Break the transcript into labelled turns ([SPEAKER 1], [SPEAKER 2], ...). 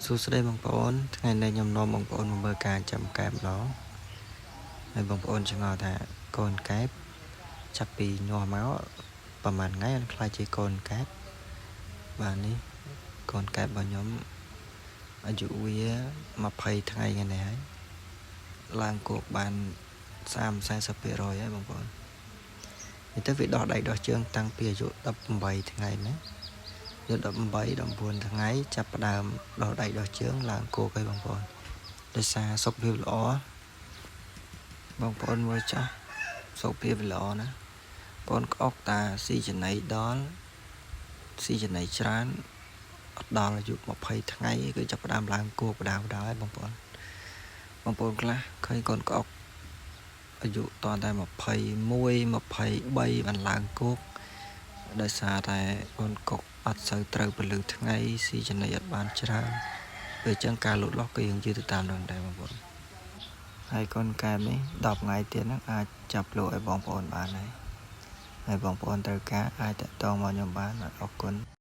[SPEAKER 1] សួស្តីបងប្អូនថ្ងៃនេះខ្ញុំនាំបងប្អូនមកមើលការចាំកែបម្ដងហើយបងប្អូនឆ្ងល់ថាកូនកែបចាប់ពីញាស់មកប្រហែលថ្ងៃអត់ខ្លាចជាកូនកែបបាទនេះកូនកែបរបស់ខ្ញុំអាយុវា20ថ្ងៃនេះហើយឡើងគោកបាន30-40% ហើយបងប្អូននេះទៅវាដោះដៃដោះជើងតាំងពីអាយុ18ថ្ងៃណាយក18-19ថ្ងៃចាប់ផ្ដើមដោះដៃដោះជើងឡើងគោកឲ្យបងប្អូនដោយសារសុខភាពល្អបងប្អូនមើលចាស់សុខភាពល្អណាបងប្អូនក្អុកតាស៊ីចំណីដល់ស៊ីចំណីច្រើនអត់ដល់អាយុ20ថ្ងៃគឺចាប់ផ្ដើមឡើងគោកបដៅហើយបងប្អូនខ្លះឃើញកូនក្អុកអាយុតតែ21 23បានឡើងគោកដោយសារតែកូនកុកអត់សូវត្រូវពលឺថ្ងៃស៊ីចំណីអត់បានច្រើនពេលចឹងការលូតលាស់ក៏យើងយឺតទៅតាមនឹងដែរបងប្អូនហើយកូនកែបនេះ10ថ្ងៃទៀតហ្នឹងអាចចាប់លក់ឲ្យបងប្អូនបានហើយបងប្អូនត្រូវការអាចតាក់ទងមកខ្ញុំបានអរគុណ